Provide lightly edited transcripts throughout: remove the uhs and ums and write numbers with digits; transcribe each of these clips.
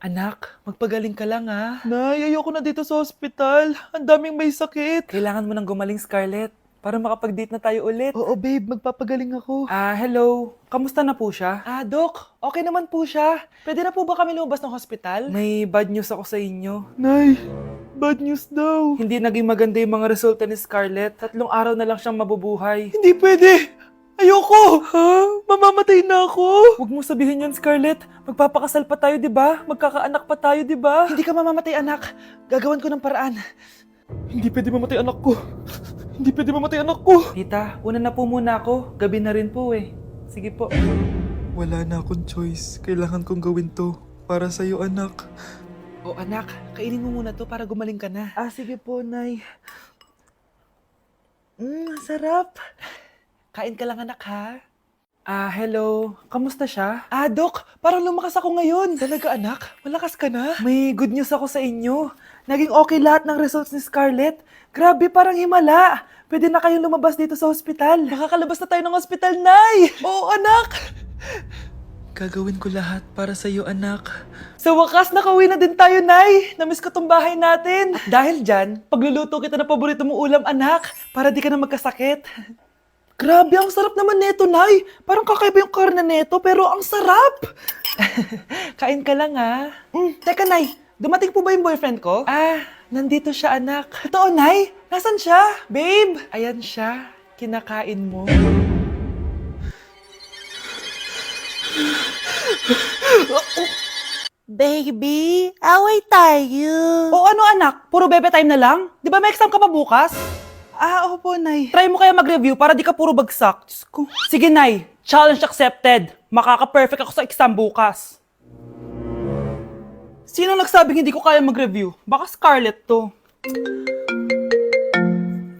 Anak, magpagaling ka lang ha. Nay, ayoko na dito sa ospital. Ang daming may sakit. Kailangan mo nang gumaling, Scarlett, para makapag-date na tayo ulit. Oo, babe. Magpapagaling ako. Hello. Kamusta na po siya? Doc. Okay naman po siya. Pwede na po ba kami lumabas ng hospital? May bad news ako sa inyo. Nay, bad news daw. Hindi naging maganda yung mga resulta ni Scarlett. 3 araw na lang siyang mabubuhay. Hindi pwede! Ayoko! Ha? Mamamatay na ako! Huwag mo sabihin yun, Scarlett. Magpapakasal pa tayo, di ba? Magkakaanak pa tayo, di ba? Hindi ka mamamatay, anak. Gagawan ko ng paraan. Hindi pwede mamatay anak ko. Hindi pwede mamatay anak ko. Tita, una na po muna ako. Gabi na rin po eh. Sige po. Wala na akong choice. Kailangan kong gawin to. Para sa'yo, anak. O anak, kainin mo muna to para gumaling ka na. Sige po, Nay. Sarap. Kain ka lang, anak, ha? Hello. Kamusta siya? Doc, parang lumakas ako ngayon. Talaga, anak? Malakas ka na? May good news ako sa inyo. Naging okay lahat ng results ni Scarlett. Grabe, parang himala. Pwede na kayong lumabas dito sa ospital. Makakalabas na tayo ng ospital, Nay! Oo, anak! Gagawin ko lahat para sa iyo, anak. Sa wakas, nakauwi na din tayo, Nay. Namiss ko tong bahay natin. At dahil dyan, pagluluto kita ng paborito mong ulam, anak, para di ka na magkasakit. Grabe, ang sarap naman neto, Nay. Parang kakaiba yung karne neto, pero ang sarap. Kain ka lang, ha? Teka, Nay. Dumating po ba yung boyfriend ko? Nandito siya, anak. Totoo, Nay? Nasaan siya? Babe! Ayan siya. Kinakain mo. Baby, away tayo. O ano, anak? Puro bebe time na lang? Di ba may exam ka pa bukas? Opo, Nay. Try mo kaya mag-review para di ka puro bagsak. Diyos ko. Sige, Nay. Challenge accepted. Makaka-perfect ako sa exam bukas. Sino nagsabing hindi ko kaya mag-review? Baka Scarlett to.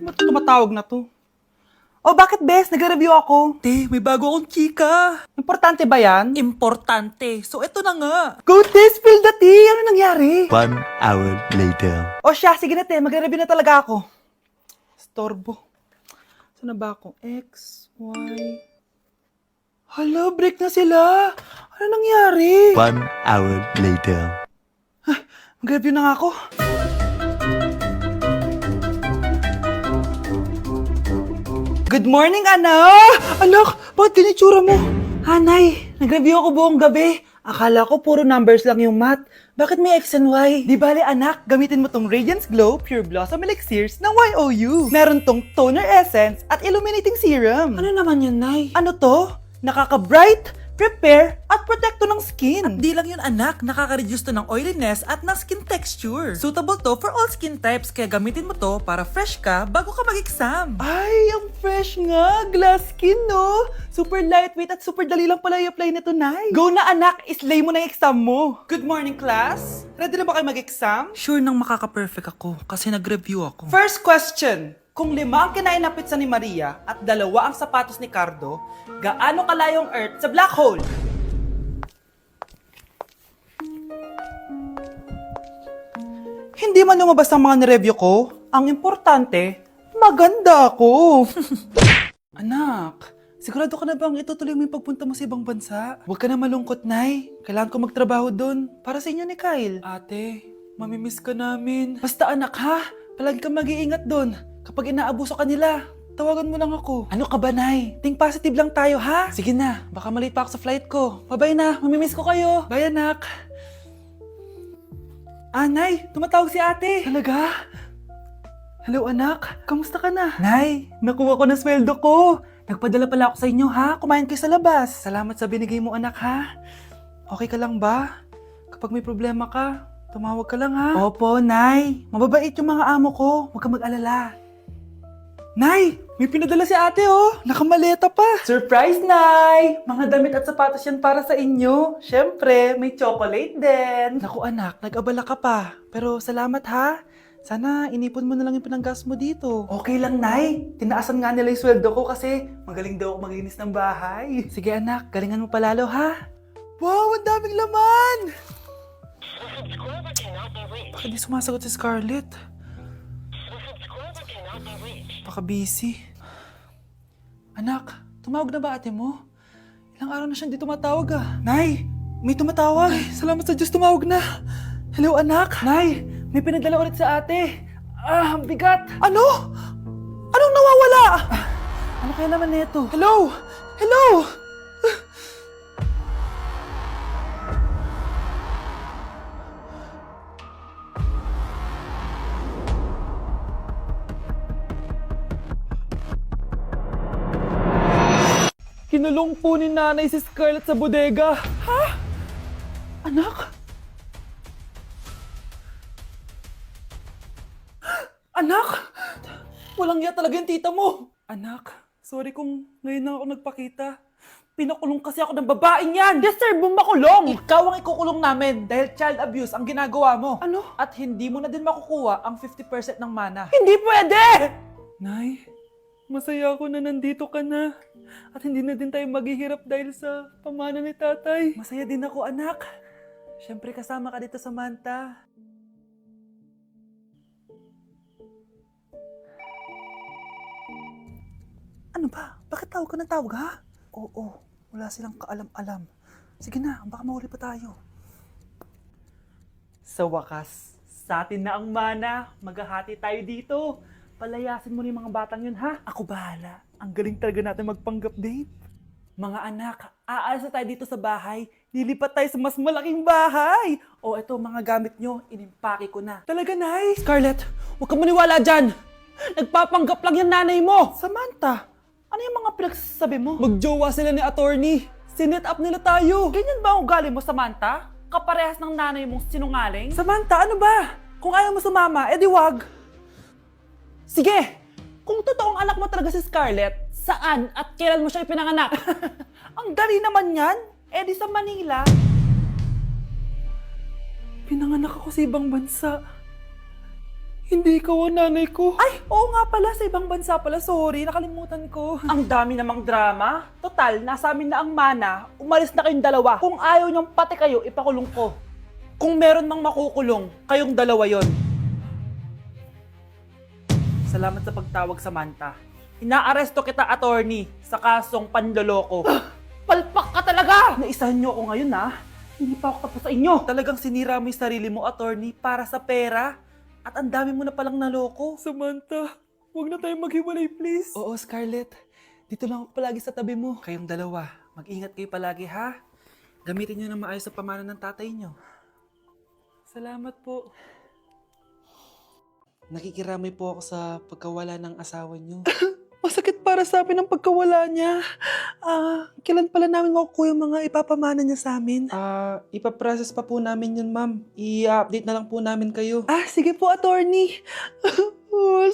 Ba't tumatawag na to? Bakit, Bes? Nagre-review ako. May bago akong chika. Importante ba yan? Importante. So, eto na nga. Go, Tess! Spill the tea! Ano nangyari? 1 hour later. Siya. Sige na, magre-review na talaga ako. Storbo. Saan na ba ako? X, Y... Hala, break na sila. Ano nangyari? 1 hour later. Mag-review na nga ako. Good morning, anak! Anak, bakit ganitsura mo? Hanay, nag-review ako buong gabi. Akala ko puro numbers lang yung math. Bakit may X and Y? Di bale, anak, gamitin mo tong Radiance Glow Pure Blossom Elixirs ng YOU. Meron tong toner essence at illuminating serum. Ano naman yun, Nay? Ano to? Nakaka-bright, prepare, at protecto ng skin. At di lang yun, anak. Nakaka-reduce to ng oiliness at ng skin texture. Suitable to for all skin types, kaya gamitin mo to para fresh ka bago ka mag-exam. Ay, ang fresh nga. Glass skin, no? Super lightweight at super dali lang pala i-apply nito, Nay. Go na, anak. Islay mo na yung exam mo. Good morning, class. Ready na ba kayo mag-exam? Sure nang makaka-perfect ako kasi nag-review ako. First question. Kung 5 ang kinain na pizza ni Maria at 2 ang sapatos ni Cardo, gaano kalayo ang Earth sa black hole? Hindi man lumabas ang mga nireview ko, ang importante, maganda ako. Anak, sigurado ka na bang itutuloy mo yung pagpunta mo sa ibang bansa? Huwag ka na malungkot, Nay. Kailangan ko magtrabaho doon para sa inyo ni Kyle. Ate, mamimiss ka namin. Basta anak ha, palagi kang mag-iingat doon. Kapag inaabuso ka nila, tawagan mo lang ako. Ano ka ba, Nay? Think positive lang tayo, ha? Sige na, baka malate pa ako sa flight ko. Bye-bye na, mamimiss ko kayo. Bye, anak. Nay, tumatawag si ate. Talaga? Hello, anak. Kamusta ka na? Nay, nakuha ko na sweldo ko. Nagpadala pala ako sa inyo, ha? Kumain kayo sa labas. Salamat sa binigay mo, anak, ha? Okay ka lang ba? Kapag may problema ka, tumawag ka lang, ha? Opo, Nay. Mababait yung mga amo ko. Huwag kang mag-alala. Nay, may pinadala si ate, oh. Nakamaleta pa. Surprise, Nay! Mga damit at sapatos yan para sa inyo. Siyempre, may chocolate din. Naku, anak, nag-abala ka pa. Pero salamat, ha? Sana inipon mo na lang yung pinanggas mo dito. Okay lang, Nay. Tinaasan nga nila yung sweldo ko kasi magaling daw ako maglinis ng bahay. Sige, anak. Galingan mo palalo, ha? Wow, ang daming laman! Bakit di sumasagot si Scarlett? Baka busy. Anak, tumawag na ba ate mo? Ilang araw na siyang di tumatawag, ah. Nay, May tumatawag. Salamat sa Diyos, tumawag na. Hello, anak. Nay, may pinadala ulit sa ate. Ang bigat. Ano? Anong nawawala? Ano kaya naman nito? Hello? Hello? Kinulong po ni nanay si Scarlett sa bodega. Ha? Anak? Anak? Walang iya talaga yung tita mo. Anak, sorry kung ngayon lang ako nagpakita. Pinakulong kasi ako ng babaeng yan. Deserve mo makulong. Ikaw ang ikukulong namin dahil child abuse ang ginagawa mo. Ano? At hindi mo na din makukuha ang 50% ng mana. Hindi pwede! Nay, masaya ako na nandito ka na. At hindi na din tayo maghihirap dahil sa pamana ni tatay. Masaya din ako, anak. Siyempre kasama ka dito sa Manta. Ano ba? Bakit tawag ka ng tawag, ha? Oo, wala silang kaalam-alam. Sige na, baka mahuli pa tayo. Sa wakas, sa atin na ang mana. Maghahati tayo dito. Palayasin mo na yung mga batang yun, ha? Ako bahala. Ang galing talaga natin magpanggap date. Mga anak, aalis na tayo dito sa bahay. Lilipat tayo sa mas malaking bahay. O eto, mga gamit nyo, inimpake ko na. Talaga, Nay? Scarlett, huwag ka maniwala dyan. Nagpapanggap lang yung nanay mo. Samantha, ano yung mga pinagsasabi mo? Magjowa sila ni attorney. Sinet up nila tayo. Ganyan ba ang ugali mo, Samantha? Kaparehas ng nanay mong sinungaling? Samantha, ano ba? Kung ayaw mo sumama, edi wag. Sige, kung totoong anak mo talaga si Scarlett, saan at kailan mo siya ipinanganak? Ang dali naman yan. Eh di sa Manila. Pinanganak ako sa ibang bansa. Hindi ikaw ang nanay ko. Ay, oo nga pala, sa ibang bansa pala. Sorry, nakalimutan ko. Ang dami namang drama. Total, nasa amin na ang mana. Umalis na kayong dalawa. Kung ayaw niyong pati kayo, ipakulong ko. Kung meron mang makukulong, kayong dalawa yon. Salamat sa pagtawag, Samantha. Inaaresto kita, attorney, sa kasong panloloko. Palpak ka talaga! Naisahan niyo ako ngayon, ha? Hindi pa ako tapos sa inyo. Talagang sinira mo yung sarili mo, attorney, para sa pera. At ang dami mo na palang naloko. Samantha, huwag na tayong maghiwalay, please. Oo, Scarlett. Dito lang ako palagi sa tabi mo. Kayong dalawa, mag-ingat kayo palagi, ha? Gamitin niyo na maayos sa pamana ng tatay niyo. Salamat po. Nakikiramay po ako sa pagkawala ng asawa niyo. Masakit para sa amin ang pagkawala niya. Kailan pala namin makukuha yung mga ipapamana niya sa amin? Ipaprocess pa po namin yun, ma'am. I-update na lang po namin kayo. Sige po, attorney.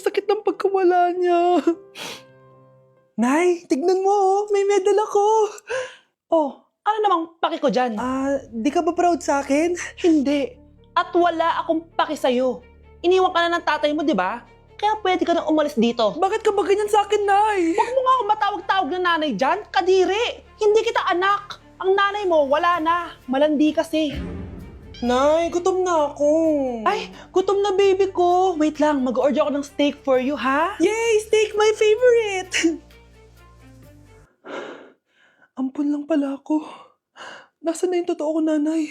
Sakit ng pagkawala niya. Nay, tignan mo, may medal ako. Oh, ano namang paki ko dyan? Di ka ba proud sa akin? Hindi. At wala akong paki sa'yo. Iniwan ka na ng tatay mo, di ba? Kaya pwede ka nang umalis dito. Bakit ka ba ganyan sa akin, Nay? Huwag mo nga akong matawag-tawag na nanay dyan. Kadiri! Hindi kita anak. Ang nanay mo, wala na. Malandi kasi. Nay, gutom na ako. Ay, gutom na baby ko. Wait lang, mag-order ako ng steak for you, ha? Yay! Steak, my favorite! Ampun lang pala ako. Nasaan na yung totoo ko, nanay?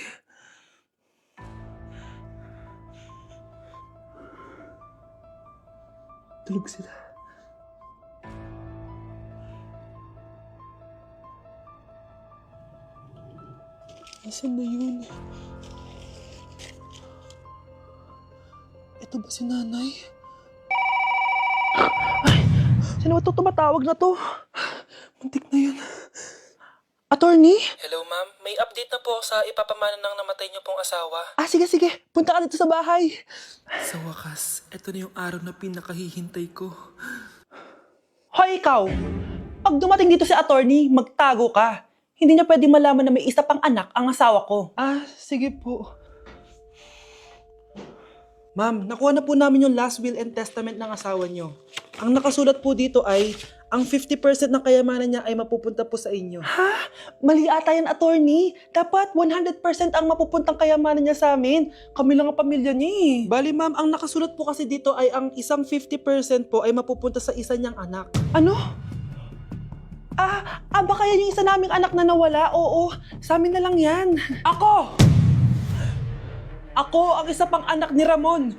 Tulog sila. Nasaan na yun? Ito ba si nanay? Ay! Sino ba ito tumatawag na to? Muntik na yun. Attorney? Hello ma'am, may update na po sa ipapamana ng namatay niyo pong asawa. Sige. Punta ka dito sa bahay. Sa wakas, ito na yung araw na pinakahihintay ko. Hoy, ikaw! Pag dumating dito si attorney, magtago ka. Hindi niya pwedeng malaman na may isa pang anak ang asawa ko. Sige po. Ma'am, nakuha na po namin yung last will and testament ng asawa niyo. Ang nakasulat po dito ay, ang 50% ng kayamanan niya ay mapupunta po sa inyo. Ha? Mali ata yan, attorney. Dapat 100% ang mapupuntang kayamanan niya sa amin. Kami lang ang pamilya niya eh. Bali ma'am, ang nakasulat po kasi dito ay ang isang 50% po ay mapupunta sa isa niyang anak. Ano? Baka yan yung isa naming anak na nawala. Oo, sa amin na lang yan. Ako ang isa pang anak ni Ramon.